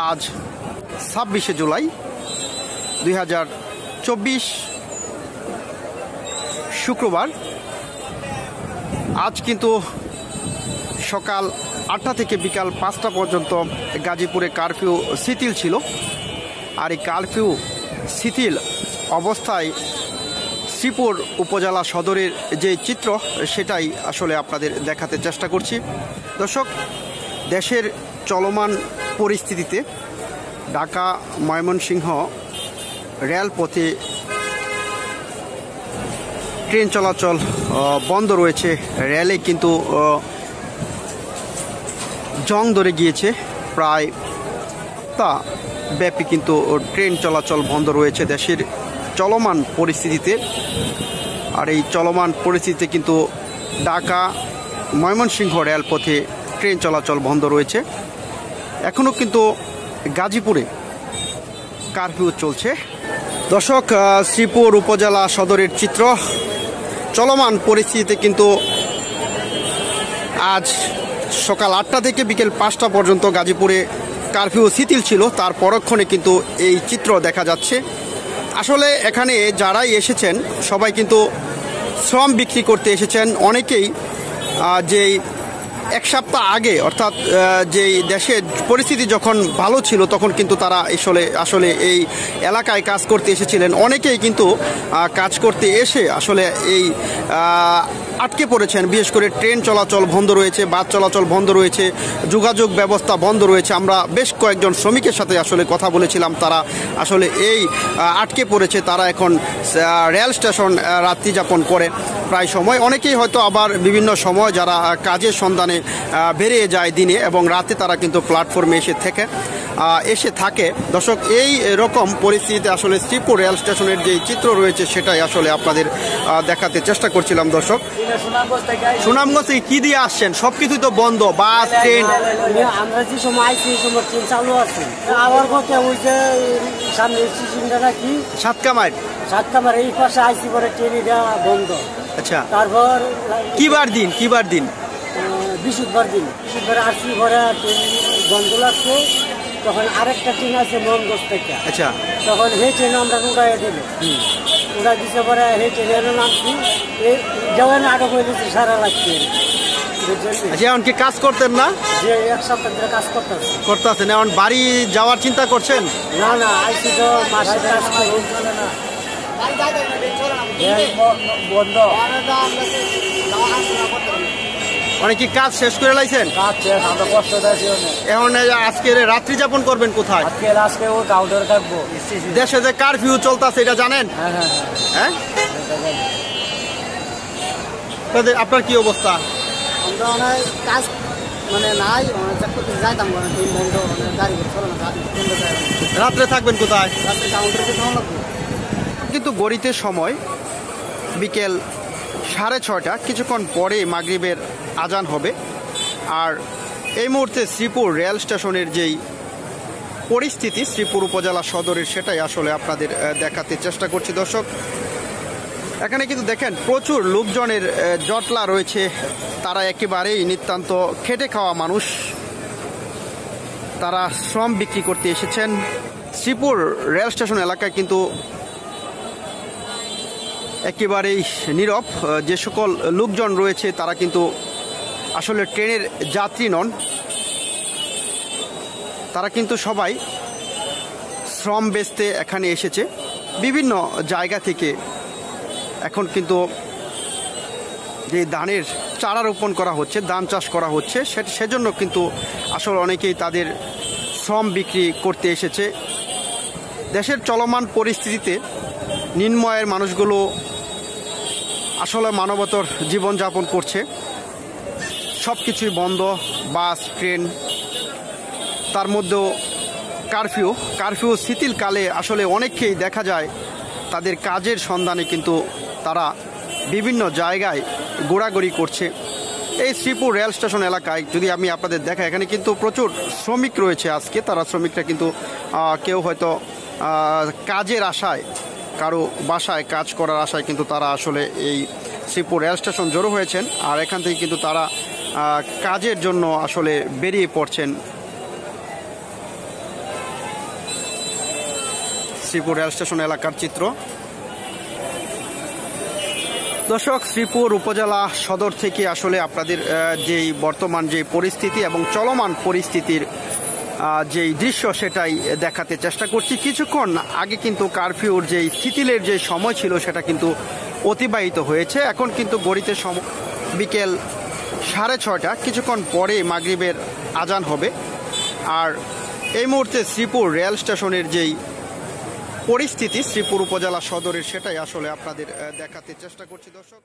আজ 26শে জুলাই 2024 শুক্রবার। আজ কিন্তু সকাল 8টা থেকে বিকাল 5টা পর্যন্ত গাজীপুরে কারফিউ শিথিল ছিল। আর এই কারফিউ শিথিল অবস্থায় শ্রীপুর উপজেলা সদরের যে চিত্র সেটাই আসলে আপনাদের দেখাতে চেষ্টা করছি। দর্শক, দেশের চলমান পরিস্থিতিতে ঢাকা ময়মনসিংহ রেলপথে ট্রেন চলাচল বন্ধ রয়েছে। রেলে কিন্তু জং ধরে গিয়েছে, প্রায় তা ব্যাপী কিন্তু ট্রেন চলাচল বন্ধ রয়েছে দেশের চলমান পরিস্থিতিতে। আর এই চলমান পরিস্থিতিতে কিন্তু ঢাকা ময়মনসিংহ রেলপথে ট্রেন চলাচল বন্ধ রয়েছে। এখনও কিন্তু গাজীপুরে কারফিউ চলছে। দর্শক, শ্রীপুর উপজেলা সদরের চিত্র চলমান পরিস্থিতিতে কিন্তু আজ সকাল 8টা থেকে বিকেল 5টা পর্যন্ত গাজীপুরে কারফিউ শিথিল ছিল। তার পরক্ষণে কিন্তু এই চিত্র দেখা যাচ্ছে। আসলে এখানে যারাই এসেছেন সবাই কিন্তু শ্রম বিক্রি করতে এসেছেন। অনেকেই যেই এক সপ্তাহ আগে, অর্থাৎ যেই দেশের পরিস্থিতি যখন ভালো ছিল তখন কিন্তু তারা আসলে এই এলাকায় কাজ করতে এসেছিলেন। অনেকেই কিন্তু কাজ করতে এসে আসলে এই আটকে পড়েছেন। বিশেষ করে ট্রেন চলাচল বন্ধ রয়েছে, বাস চলাচল বন্ধ রয়েছে, যোগাযোগ ব্যবস্থা বন্ধ রয়েছে। আমরা বেশ কয়েকজন শ্রমিকের সাথে আসলে কথা বলেছিলাম, তারা আসলে এই আটকে পড়েছে। তারা এখন রেল স্টেশন রাত্রি যাপন করে প্রায় সময়। অনেকেই হয়তো আবার বিভিন্ন সময় যারা কাজের সন্ধানে বেরিয়ে যায় দিনে এবং রাতে তারা কিন্তু প্ল্যাটফর্মে এসে থাকে। দর্শক, এই রকম পরিস্থিতিতে আসলে শ্রীপুর রেল স্টেশনের যে চিত্র রয়েছে সেটাই আসলে আপনাদের দেখাতে চেষ্টা করছিলাম। দর্শক, সুনামগঞ্জ থেকে কি দিয়ে আসছেন? সবকিছুই তো বন্ধ, বাস ট্রেন। আমরা যে সময় আইছি এই সময় ট্রেন চালু আছে। আবার কথা হইছে সামনে স্টেশনটা নাকি সাতকামার এই পাশে আইসি পরে ট্রেন এটা বন্ধ। আচ্ছা, তারপর কিবার দিন বৃহস্পতিবার আসছি পরে ট্রেন বন্ধ লাগছে। তখন আরেকটা ট্রেন আছে মোহনগঞ্জ থেকে। আচ্ছা, তখন সেই ট্রেন আমরা উড়াই দিল, উড়াই দিতে পরে সেই ট্রেনের নামছি যেমন আটক হয়ে গেছে সারা লাগছে। এমনকি কাজ করতেন না? যে এক সপ্তাহ ধরে কাজ করতেছেন। এখন বাড়ি যাওয়ার চিন্তা করছেন? না আইসি তো মাসে কাজ করুন বন্ধ। মানে কি কাজ শেষ করে লাইছেন? কাজ শেষ, আমরা কষ্ট পাইছি। এখন আজকে রাত্রি যাপন করবেন কোথায়? আজকে ও কাউন্টার থাকবো। দেশে যে কারফিউ চলতেছে এটা জানেন? হ্যাঁ, আপনার কি অবস্থা? আমরা অনেক কাজ নাই, যাইতাম গাড়ি রাত্রে থাকবেন কোথায়? রাত্রে কাউন্টারে থাকবো। কিন্তু গড়িতে সময় বিকেল 6:30, কিছুক্ষণ পরে মাগরিবের আজান হবে। আর এই মুহূর্তে শ্রীপুর রেল স্টেশনের যেই পরিস্থিতি শ্রীপুর উপজেলা সদরের সেটাই আসলে আপনাদের দেখাতে চেষ্টা করছি। দর্শক, এখানে কিন্তু দেখেন প্রচুর লোকজনের জটলা রয়েছে। তারা একেবারেই নিতান্ত খেটে খাওয়া মানুষ, তারা শ্রম বিক্রি করতে এসেছেন। শ্রীপুর রেল স্টেশন এলাকায় কিন্তু একেবারেই নীরব। যে সকল লোকজন রয়েছে তারা কিন্তু আসলে ট্রেনের যাত্রী নন, তারা কিন্তু সবাই শ্রম বেচতে এখানে এসেছে বিভিন্ন জায়গা থেকে। এখন কিন্তু যে ধানের চারা রোপণ করা হচ্ছে, ধান চাষ করা হচ্ছে, সেজন্য কিন্তু আসলে অনেকেই তাদের শ্রম বিক্রি করতে এসেছে। দেশের চলমান পরিস্থিতিতে নিম্নআয়ের মানুষগুলো আসলে মানবতর জীবনযাপন করছে। সব কিছুই বন্ধ, বাস ট্রেন, তার মধ্যেও কারফিউ শিথিলকালে আসলে অনেককেই দেখা যায় তাদের কাজের সন্ধানে কিন্তু তারা বিভিন্ন জায়গায় ঘোরাঘুরি করছে। এই শ্রীপুর রেল স্টেশন এলাকায় যদি আমি আপনাদের দেখাই, এখানে কিন্তু প্রচুর শ্রমিক রয়েছে আজকে। তারা শ্রমিকরা কিন্তু কেউ হয়তো কাজের আশায়, কারো বাসায় কাজ করার আশায় কিন্তু তারা আসলে এই শ্রীপুর রেল স্টেশন জড়ো হয়েছেন। আর এখান থেকে কিন্তু তারা কাজের জন্য আসলে বেরিয়ে পড়ছেন। শ্রীপুর রেল স্টেশন এলাকার চিত্র। দর্শক, শ্রীপুর উপজেলা সদর থেকে আসলে আপনাদের যেই বর্তমান যে পরিস্থিতি এবং চলমান পরিস্থিতির যেই দৃশ্য সেটাই দেখাতে চেষ্টা করছি। কিছুক্ষণ আগে কিন্তু কারফিউর যেই শিথিলের যে সময় ছিল সেটা কিন্তু অতিবাহিত হয়েছে। এখন কিন্তু গড়িতে বিকেল 6:30, কিছুক্ষণ পরে মাগরিবের আজান হবে। আর এই মুহূর্তে শ্রীপুর রেল স্টেশনের যেই পরিস্থিতি শ্রীপুর উপজেলা সদরের সেটাই আসলে আপনাদের দেখাতে চেষ্টা করছি দর্শক।